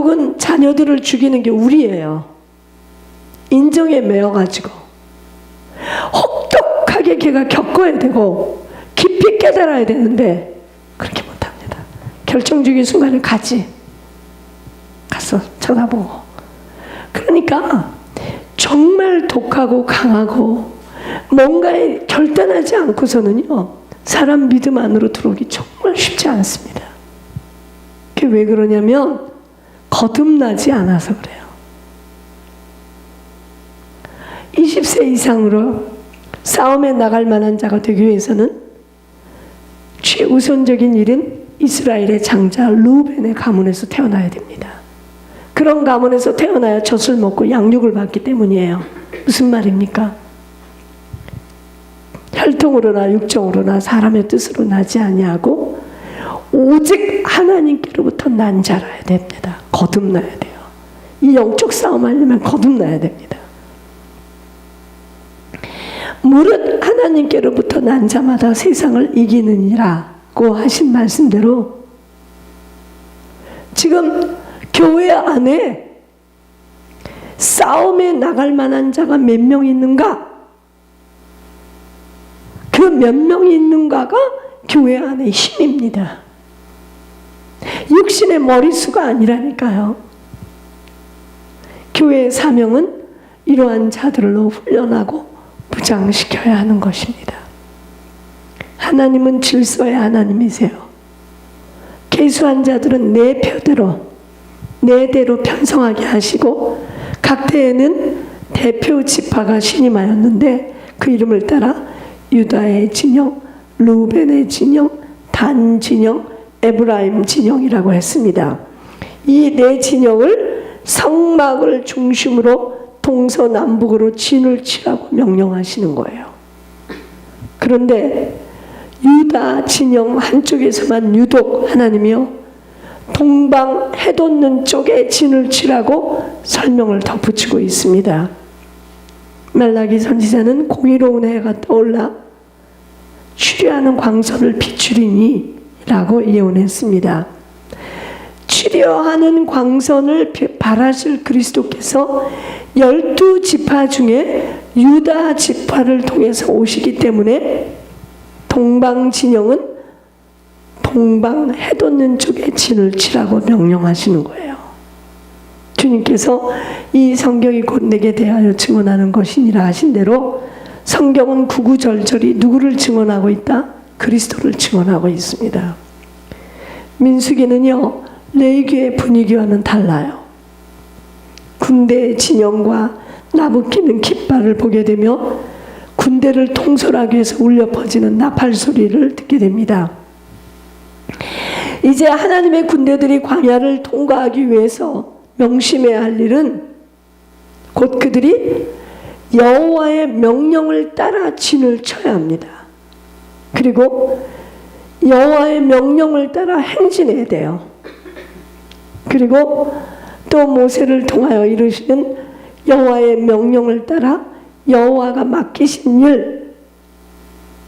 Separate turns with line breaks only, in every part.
결국은 자녀들을 죽이는 게 우리예요. 인정에 매여가지고 혹독하게 걔가 겪어야 되고 깊이 깨달아야 되는데 그렇게 못합니다. 결정적인 순간에 가서 쳐다보고. 그러니까 정말 독하고 강하고 뭔가에 결단하지 않고서는요, 사람 믿음 안으로 들어오기 정말 쉽지 않습니다. 그게 왜 그러냐면 거듭나지 않아서 그래요. 20세 이상으로 싸움에 나갈 만한 자가 되기 위해서는 최우선적인 일은 이스라엘의 장자 르우벤의 가문에서 태어나야 됩니다. 그런 가문에서 태어나야 젖을 먹고 양육을 받기 때문이에요. 무슨 말입니까? 혈통으로나 육정으로나 사람의 뜻으로 나지 아니하고 오직 하나님께로부터 난 자라야 됩니다. 거듭나야 돼요. 이 영적 싸움 하려면 거듭나야 됩니다. 무릇 하나님께로부터 난 자마다 세상을 이기느니라고 하신 말씀대로 지금 교회 안에 싸움에 나갈 만한 자가 몇 명 있는가? 그 몇 명이 있는가가 교회 안의 힘입니다. 육신의 머릿수가 아니라니까요. 교회의 사명은 이러한 자들로 훈련하고 부장시켜야 하는 것입니다. 하나님은 질서의 하나님이세요. 계수한 자들은 내 표대로 내대로 편성하게 하시고 각 때에는 대표 지파가 신임하였는데 그 이름을 따라 유다의 진영, 르우벤의 진영, 단 진영, 에브라임 진영이라고 했습니다. 이 네 진영을 성막을 중심으로 동서남북으로 진을 치라고 명령하시는 거예요. 그런데 유다 진영 한쪽에서만 유독 하나님이요, 동방 해돋는 쪽에 진을 치라고 설명을 덧붙이고 있습니다. 말라기 선지자는 공의로운 해가 떠올라 추려하는 광선을 비추리니 라고 예언했습니다. 추려하는 광선을 발하실 그리스도께서 12지파 중에 유다 지파를 통해서 오시기 때문에 동방 진영은 동방 해돋는 쪽에 진을 치라고 명령하시는 거예요. 주님께서 이 성경이 곧 내게 대하여 증언하는 것이니라 하신 대로 성경은 구구절절히 누구를 증언하고 있다? 그리스도를 증언하고 있습니다. 민수기는요, 레위기의 분위기와는 달라요. 군대의 진영과 나부끼는 깃발을 보게 되며 군대를 통솔하기 위해서 울려 퍼지는 나팔 소리를 듣게 됩니다. 이제 하나님의 군대들이 광야를 통과하기 위해서 명심해야 할 일은 곧 그들이 여호와의 명령을 따라 진을 쳐야 합니다. 그리고 여호와의 명령을 따라 행진해야 돼요. 그리고 또 모세를 통하여 이루시는 여호와의 명령을 따라 여호와가 맡기신 일,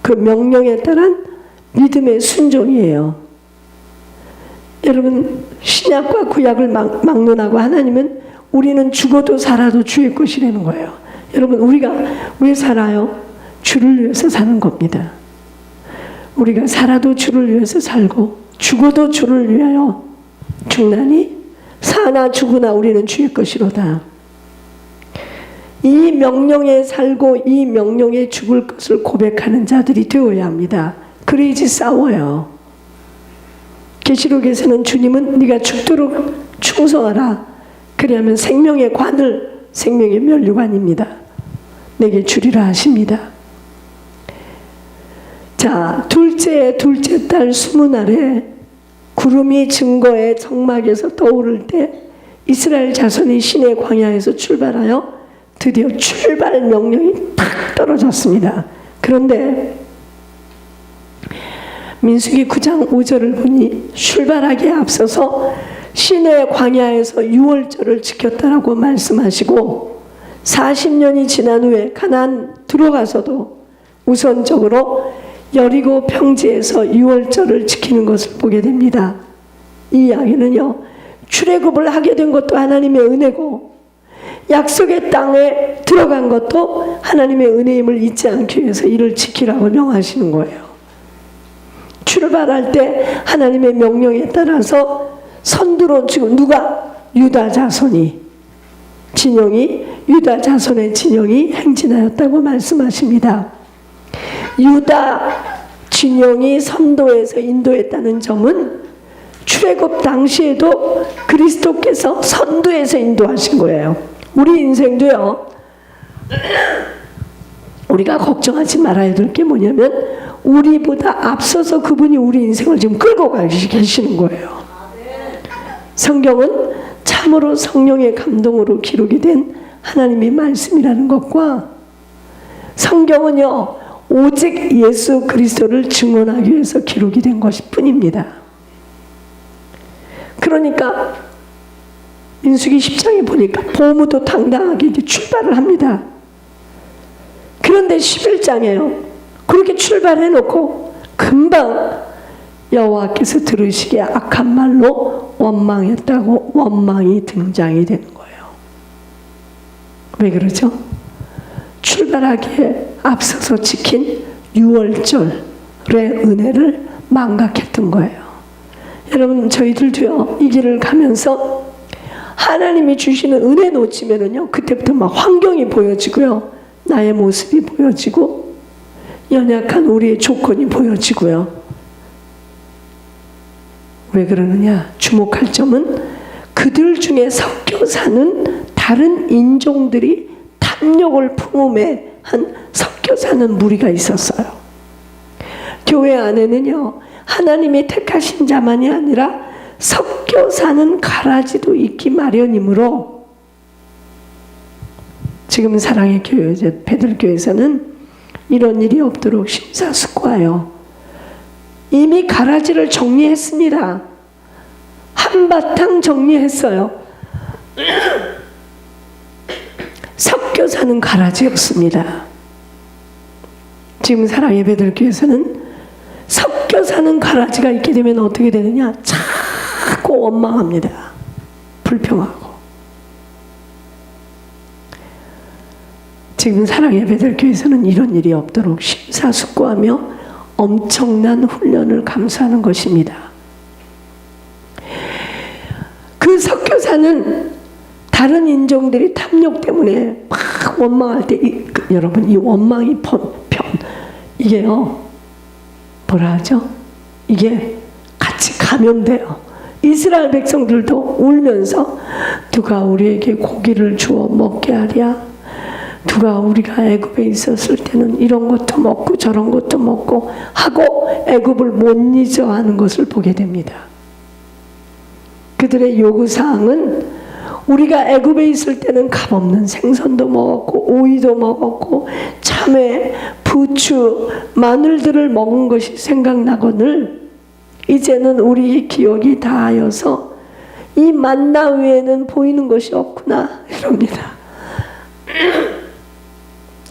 그 명령에 따른 믿음의 순종이에요. 여러분, 신약과 구약을 막론하고 하나님은 우리는 죽어도 살아도 주의 것이라는 거예요. 여러분, 우리가 왜 살아요? 주를 위해서 사는 겁니다. 우리가 살아도 주를 위해서 살고 죽어도 주를 위하여 죽나니 사나 죽으나 우리는 주의 것이로다. 이 명령에 살고 이 명령에 죽을 것을 고백하는 자들이 되어야 합니다. 그래야지 싸워요. 계시록에서는 주님은 네가 죽도록 충성하라. 그리하면 생명의 관을, 생명의 면류관입니다, 내게 주리라 하십니다. 자, 둘째 달 20날에 구름이 증거의 정막에서 떠오를 때 이스라엘 자손이 시내 광야에서 출발하여 드디어 출발 명령이 탁 떨어졌습니다. 그런데 민수기 9장 5절을 보니 출발하기에 앞서서 시내 광야에서 유월절을 지켰다라고 말씀하시고 40년이 지난 후에 가나안 들어가서도 우선적으로 여리고 평지에서 유월절을 지키는 것을 보게 됩니다. 이 이야기는요, 출애굽을 하게 된 것도 하나님의 은혜고 약속의 땅에 들어간 것도 하나님의 은혜임을 잊지 않기 위해서 이를 지키라고 명하시는 거예요. 출발할 때 하나님의 명령에 따라서 선두로 지금 누가? 유다 자손이 유다 자손의 진영이 행진하였다고 말씀하십니다. 유다 진영이 선도에서 인도했다는 점은 출애굽 당시에도 그리스도께서 선두에서 인도하신 거예요. 우리 인생도요, 우리가 걱정하지 말아야 될 게 뭐냐면 우리보다 앞서서 그분이 우리 인생을 지금 끌고 계시는 거예요. 성경은 참으로 성령의 감동으로 기록이 된 하나님의 말씀이라는 것과 성경은요 오직 예수 그리스도를 증언하기 위해서 기록이 된 것일 뿐입니다. 그러니까 민수기 10장에 보니까 보무도 당당하게 이제 출발을 합니다. 그런데 11장에요 그렇게 출발해놓고 금방 여호와께서 들으시기에 악한 말로 원망했다고 원망이 등장이 되는 거예요. 왜 그러죠? 출발하기에 앞서서 지킨 6월절의 은혜를 망각했던 거예요. 여러분 저희들도요 이 길을 가면서 하나님이 주시는 은혜 놓치면은요 그때부터 막 환경이 보여지고요 나의 모습이 보여지고 연약한 우리의 조건이 보여지고요. 왜 그러느냐? 주목할 점은 그들 중에 섞여 사는 다른 인종들이 탐욕을 품음에 한 섞여 사는 무리가 있었어요. 교회 안에는요 하나님이 택하신 자만이 아니라 섞여 사는 가라지도 있기 마련이므로 지금 사랑의 교회 베들교회에서는 이런 일이 없도록 심사숙고하여 이미 가라지를 정리했습니다. 한바탕 정리했어요. 섞여 사는 가라지였습니다. 지금 사랑의 베들교회에서는 섞여 사는 가라지가 있게 되면 어떻게 되느냐? 자꾸 원망합니다. 불평하고. 지금 사랑의 베들교회에서는 이런 일이 없도록 심사숙고하며 엄청난 훈련을 감수하는 것입니다. 그 섞여 사는 다른 인종들이 탐욕 때문에 막 원망할 때 여러분 이 원망이 이게요 뭐라 하죠? 이게 같이 감염돼요. 이스라엘 백성들도 울면서 누가 우리에게 고기를 주어 먹게 하랴? 누가 우리가 애굽에 있었을 때는 이런 것도 먹고 저런 것도 먹고 하고 애굽을 못 잊어 하는 것을 보게 됩니다. 그들의 요구사항은 우리가 애굽에 있을 때는 값없는 생선도 먹었고 오이도 먹었고 참외, 부추, 마늘들을 먹은 것이 생각나거늘 이제는 우리 기억이 다하여서 이 만나 외에는 보이는 것이 없구나 이럽니다.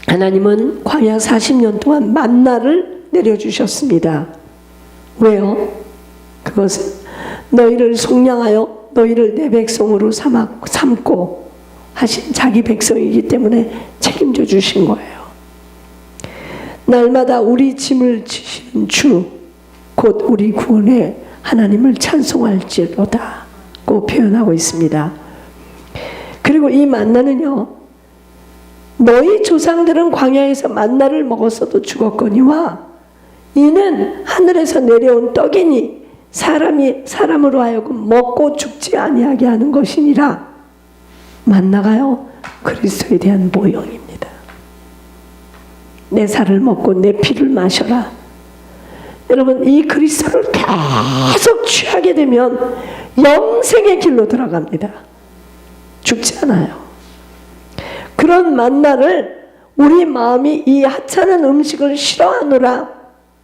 하나님은 광야 40년 동안 만나를 내려주셨습니다. 왜요? 그것은 너희를 속량하여 너희를 내 백성으로 삼고 하신 자기 백성이기 때문에 책임져 주신 거예요. 날마다 우리 짐을 지시는 주, 곧 우리 구원의 하나님을 찬송할지로다 고 표현하고 있습니다. 그리고 이 만나는요 너희 조상들은 광야에서 만나를 먹었어도 죽었거니와 이는 하늘에서 내려온 떡이니 사람이 사람으로 하여금 먹고 죽지 아니하게 하는 것이니라. 만나가요 그리스도에 대한 모형입니다. 내 살을 먹고 내 피를 마셔라. 여러분 이 그리스도를 계속 취하게 되면 영생의 길로 들어갑니다. 죽지 않아요. 그런 만나를 우리 마음이 이 하찮은 음식을 싫어하노라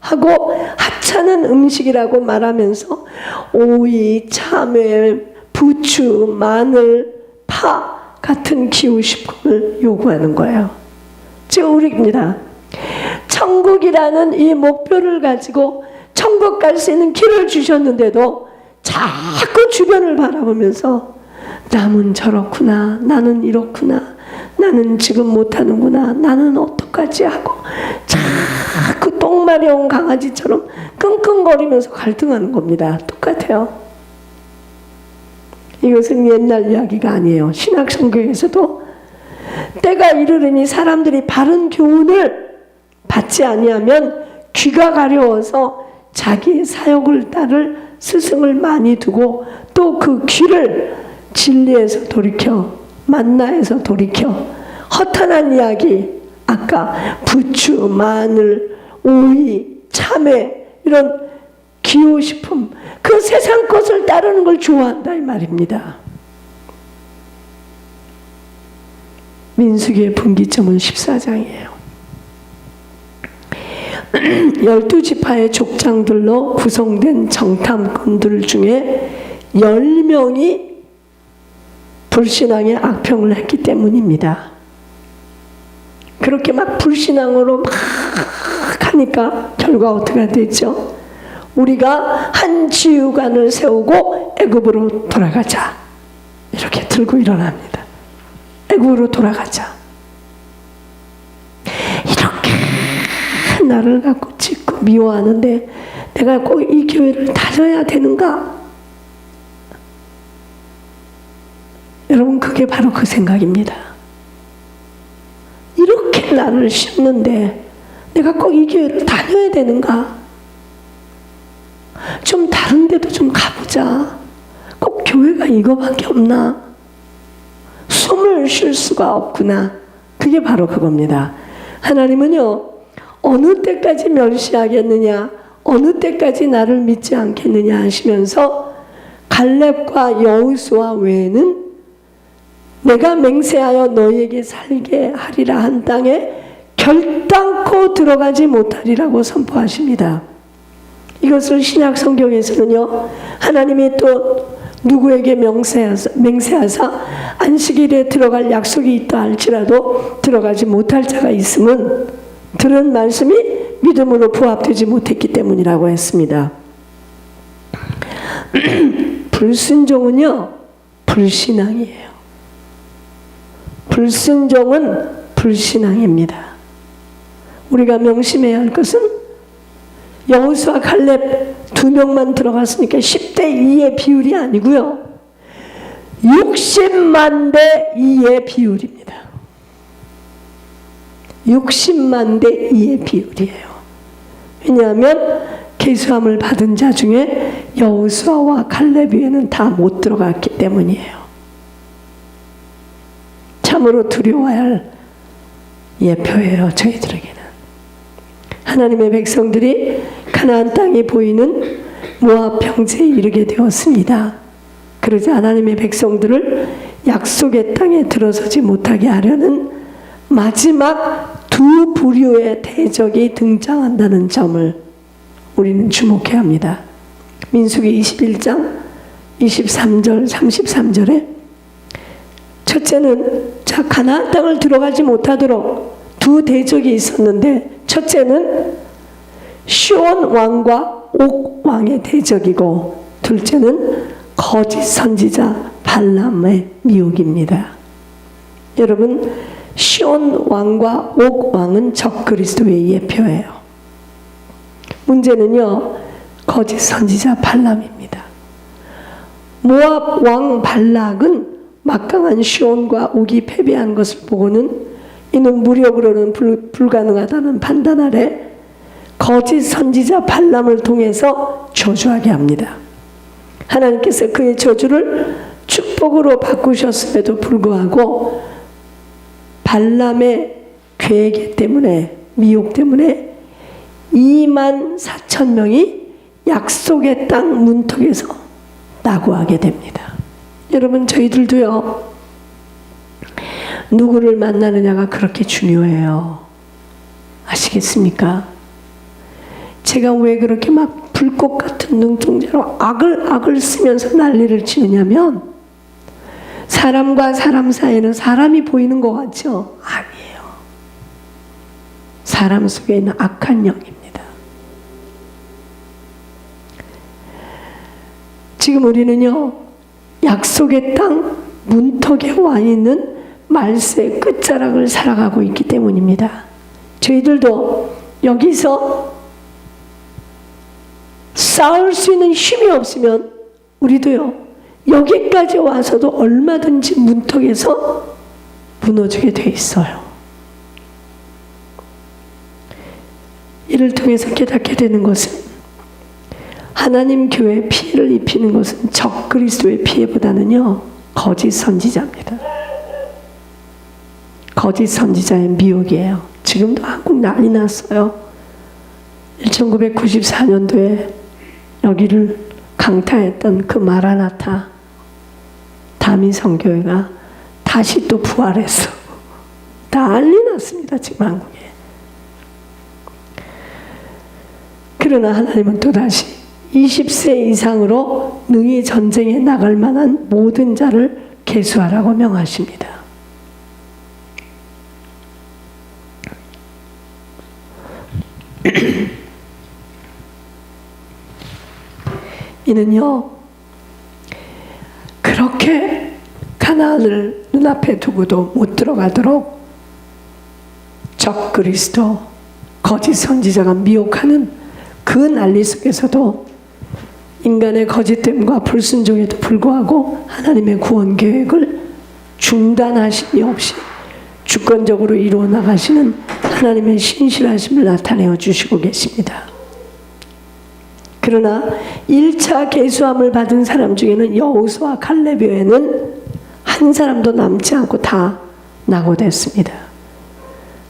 하고 하찮은 음식이라고 말하면서 오이, 참외, 부추, 마늘, 파 같은 기호식품을 요구하는 거예요. 지금 우리입니다. 천국이라는 이 목표를 가지고 천국 갈 수 있는 길을 주셨는데도 자꾸 주변을 바라보면서 남은 저렇구나, 나는 이렇구나, 나는 지금 못하는구나, 나는 어떡하지 하고 자꾸 똥 마려운 강아지처럼 끙끙거리면서 갈등하는 겁니다. 똑같아요. 이것은 옛날 이야기가 아니에요. 신약 성경에서도 때가 이르르니 사람들이 바른 교훈을 받지 아니하면 귀가 가려워서 자기의 사욕을 따를 스승을 많이 두고 또 그 귀를 진리에서 돌이켜 만나에서 돌이켜 허탄한 이야기, 아까 부추, 마늘, 오이, 참외 이런 기호식품, 그 세상 것을 따르는 걸 좋아한다 이 말입니다. 민수기의 분기점은 14장이에요. 12지파의 족장들로 구성된 정탐꾼들 중에 10명이 불신앙의 악평을 했기 때문입니다. 그렇게 막 불신앙으로 막 하니까 결과 어떻게 됐죠? 우리가 한 지휘관을 세우고 애굽으로 돌아가자. 이렇게 들고 일어납니다. 애굽으로 돌아가자. 이렇게 나를 갖고 찢고 미워하는데 내가 꼭 이 교회를 다녀야 되는가? 여러분, 그게 바로 그 생각입니다. 이렇게 나를 씹는데 내가 꼭 이 교회를 다녀야 되는가? 좀 다른 데도 좀 가보자. 꼭 교회가 이거밖에 없나? 숨을 쉴 수가 없구나. 그게 바로 그겁니다. 하나님은요, 어느 때까지 멸시하겠느냐, 어느 때까지 나를 믿지 않겠느냐 하시면서 갈렙과 여호수아 외에는 내가 맹세하여 너희에게 살게 하리라 한 땅에 결단코 들어가지 못하리라고 선포하십니다. 이것을 신약 성경에서는요, 하나님이 또 누구에게 맹세하사 안식일에 들어갈 약속이 있다 할지라도 들어가지 못할 자가 있음은 들은 말씀이 믿음으로 부합되지 못했기 때문이라고 했습니다. 불순종은요, 불신앙이에요. 불순종은 불신앙입니다. 우리가 명심해야 할 것은 여호수아 갈렙 2명만 들어갔으니까 10대 2의 비율이 아니고요, 60만 대 2의 비율입니다. 60만 대 2의 비율이에요. 왜냐하면 계수함을 받은 자 중에 여호수아와 갈렙 외에는 다 못 들어갔기 때문이에요. 참으로 두려워야 할 예표예요, 저희들에게는. 하나님의 백성들이 가나안 땅이 보이는 모압 평지에 이르게 되었습니다. 그러자 하나님의 백성들을 약속의 땅에 들어서지 못하게 하려는 마지막 두 부류의 대적이 등장한다는 점을 우리는 주목해야 합니다. 민수기 21장 23절 33절에 첫째는 가나안 땅을 들어가지 못하도록 두 대적이 있었는데, 첫째는 시온 왕과 옥 왕의 대적이고, 둘째는 거짓 선지자 발람의 미혹입니다. 여러분, 시온 왕과 옥 왕은 적그리스도의 예표예요. 문제는요, 거짓 선지자 발람입니다. 모압 왕 발락은 막강한 시온과 옥이 패배한 것을 보고는 이는 무력으로는 불가능하다는 판단 아래 거짓 선지자 발람을 통해서 저주하게 합니다. 하나님께서 그의 저주를 축복으로 바꾸셨음에도 불구하고 발람의 괴계 때문에, 미혹 때문에 24,000명이 약속의 땅 문턱에서 낙오하게 됩니다. 여러분, 저희들도요, 누구를 만나느냐가 그렇게 중요해요. 아시겠습니까? 제가 왜 그렇게 막 불꽃 같은 눈동자로 악을 쓰면서 난리를 치느냐면, 사람과 사람 사이에는 사람이 보이는 것 같죠? 아니에요. 사람 속에 있는 악한 영입니다. 지금 우리는요, 약속의 땅 문턱에 와 있는 말세의 끝자락을 살아가고 있기 때문입니다. 저희들도 여기서 싸울 수 있는 힘이 없으면 우리도요, 여기까지 와서도 얼마든지 문턱에서 무너지게 돼 있어요. 이를 통해서 깨닫게 되는 것은 하나님 교회에 피해를 입히는 것은 적 그리스도의 피해보다는요, 거짓 선지자입니다. 거짓 선지자의 미혹이에요. 지금도 한국 난리 났어요. 1994년도에 여기를 강타했던 그 마라나타 다미성교회가 다시 또 부활했어. 난리 났습니다, 지금 한국에. 그러나 하나님은 또다시 20세 이상으로 능히 전쟁에 나갈 만한 모든 자를 계수하라고 명하십니다. 이는요, 그렇게 가나안을 눈앞에 두고도 못 들어가도록 적 그리스도, 거짓 선지자가 미혹하는 그 난리 속에서도 인간의 거짓됨과 불순종에도 불구하고 하나님의 구원 계획을 중단하심이 없이 주권적으로 이루어 나가시는 하나님의 신실하심을 나타내어 주시고 계십니다. 그러나 1차 계수함을 받은 사람 중에는 여호수아 갈렙 외에는 한 사람도 남지 않고 다 낙오됐습니다.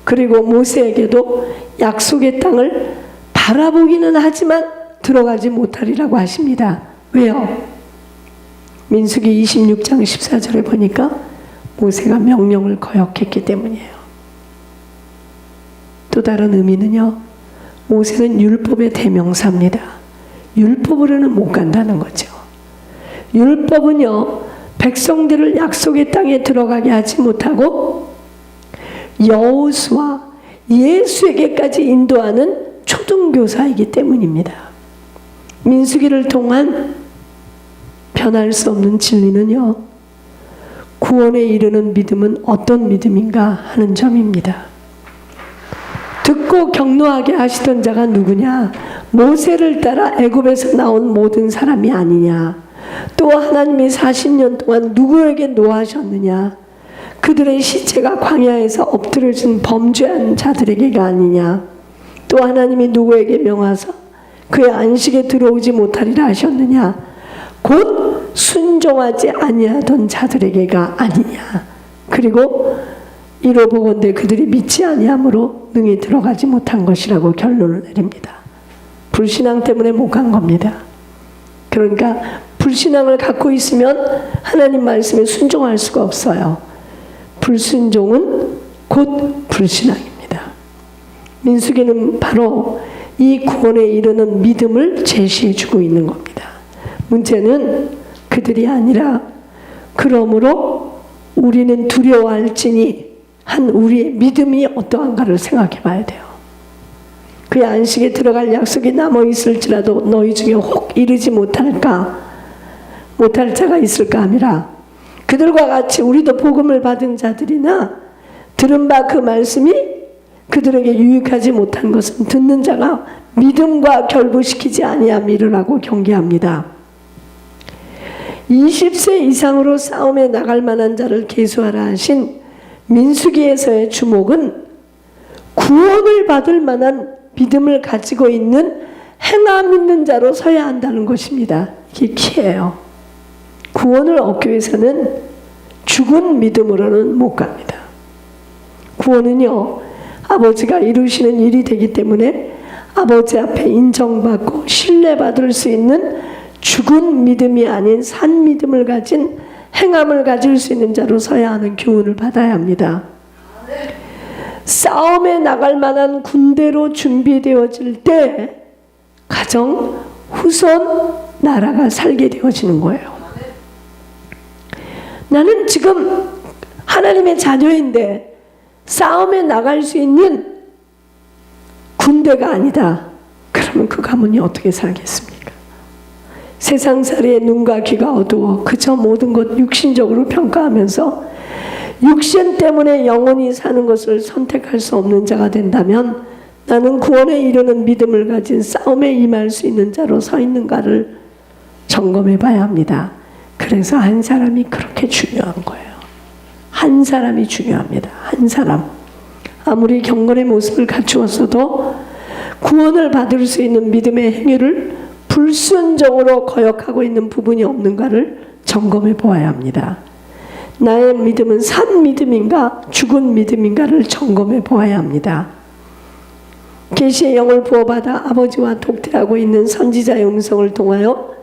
그리고 모세에게도 약속의 땅을 바라보기는 하지만 들어가지 못하리라고 하십니다. 왜요? 민수기 26장 14절에 보니까 모세가 명령을 거역했기 때문이에요. 또 다른 의미는요, 모세는 율법의 대명사입니다. 율법으로는 못 간다는 거죠. 율법은요, 백성들을 약속의 땅에 들어가게 하지 못하고 여호수아 예수에게까지 인도하는 초등교사이기 때문입니다. 민수기를 통한 변할 수 없는 진리는요, 구원에 이르는 믿음은 어떤 믿음인가 하는 점입니다. 듣고 경노하게 하시던 자가 누구냐? 모세를 따라 애굽에서 나온 모든 사람이 아니냐? 또 하나님이 40년 동안 누구에게 노하셨느냐? 그들의 시체가 광야에서 엎드려진 범죄한 자들에게가 아니냐? 또 하나님이 누구에게 명하사 그의 안식에 들어오지 못하리라 하셨느냐? 곧 순종하지 아니하던 자들에게가 아니냐? 그리고 이로 보건대 그들이 믿지 아니함으로 능히 들어가지 못한 것이라고 결론을 내립니다. 불신앙 때문에 못 간 겁니다. 그러니까 불신앙을 갖고 있으면 하나님 말씀에 순종할 수가 없어요. 불순종은 곧 불신앙입니다. 민수기는 바로 이 구원에 이르는 믿음을 제시해주고 있는 겁니다. 문제는 그들이 아니라 그러므로 우리는 두려워할지니 한 우리의 믿음이 어떠한가를 생각해 봐야 돼요. 그의 안식에 들어갈 약속이 남아 있을지라도 너희 중에 혹 이르지 못할까, 못할 자가 있을까 함이라. 그들과 같이 우리도 복음을 받은 자들이나 들은 바 그 말씀이 그들에게 유익하지 못한 것은 듣는 자가 믿음과 결부시키지 아니함이라고 경계합니다. 20세 이상으로 싸움에 나갈 만한 자를 계수하라 하신 민수기에서의 주목은 구원을 받을 만한 믿음을 가지고 있는 행함 있는 자로 서야 한다는 것입니다. 이게 키예요. 구원을 얻기 위해서는 죽은 믿음으로는 못 갑니다. 구원은요, 아버지가 이루시는 일이 되기 때문에 아버지 앞에 인정받고 신뢰받을 수 있는 죽은 믿음이 아닌 산 믿음을 가진 행함을 가질 수 있는 자로 서야 하는 교훈을 받아야 합니다. 싸움에 나갈 만한 군대로 준비되어질 때 가정, 후손, 나라가 살게 되어지는 거예요. 나는 지금 하나님의 자녀인데 싸움에 나갈 수 있는 군대가 아니다. 그러면 그 가문이 어떻게 살겠습니까? 세상살이의 눈과 귀가 어두워 그저 모든 것 육신적으로 평가하면서 육신 때문에 영원히 사는 것을 선택할 수 없는 자가 된다면 나는 구원에 이르는 믿음을 가진 싸움에 임할 수 있는 자로 서 있는가를 점검해 봐야 합니다. 그래서 한 사람이 그렇게 중요한 거예요. 한 사람이 중요합니다. 한 사람. 아무리 경건의 모습을 갖추었어도 구원을 받을 수 있는 믿음의 행위를 불순종으로 거역하고 있는 부분이 없는가를 점검해 보아야 합니다. 나의 믿음은 산 믿음인가 죽은 믿음인가를 점검해 보아야 합니다. 계시의 영을 부어받아 아버지와 독대하고 있는 선지자의 음성을 통하여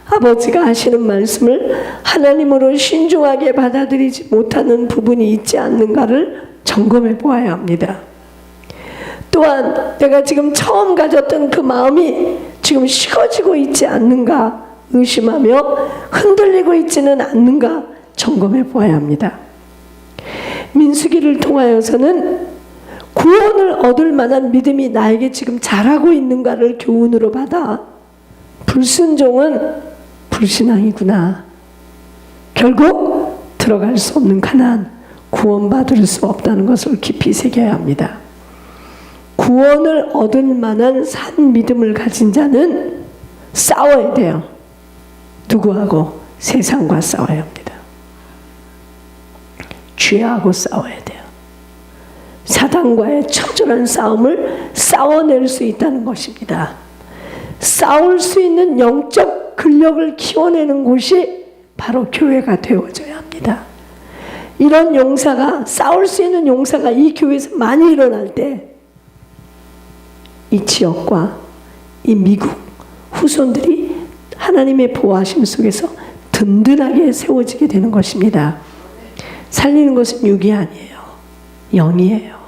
아버지가 하시는 말씀을 하나님으로 신중하게 받아들이지 못하는 부분이 있지 않는가를 점검해 보아야 합니다. 또한 내가 지금 처음 가졌던 그 마음이 지금 식어지고 있지 않는가 의심하며 흔들리고 있지는 않는가 점검해 보아야 합니다. 민수기를 통하여서는 구원을 얻을 만한 믿음이 나에게 지금 자라고 있는가를 교훈으로 받아 불순종은 불신앙이구나. 결국 들어갈 수 없는 가나안, 구원받을 수 없다는 것을 깊이 새겨야 합니다. 구원을 얻을 만한 산 믿음을 가진 자는 싸워야 돼요. 누구하고? 세상과 싸워야 합니다. 죄하고 싸워야 돼요. 사단과의 처절한 싸움을 싸워낼 수 있다는 것입니다. 싸울 수 있는 영적 근력을 키워내는 곳이 바로 교회가 되어져야 합니다. 이런 용사가, 싸울 수 있는 용사가 이 교회에서 많이 일어날 때 이 지역과 이 미국 후손들이 하나님의 보호하심 속에서 든든하게 세워지게 되는 것입니다. 살리는 것은 육이 아니에요. 영이에요.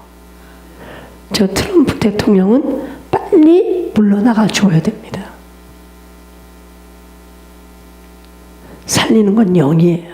저 트럼프 대통령은 빨리 물러나가 줘야 됩니다. 살리는 건 영이에요.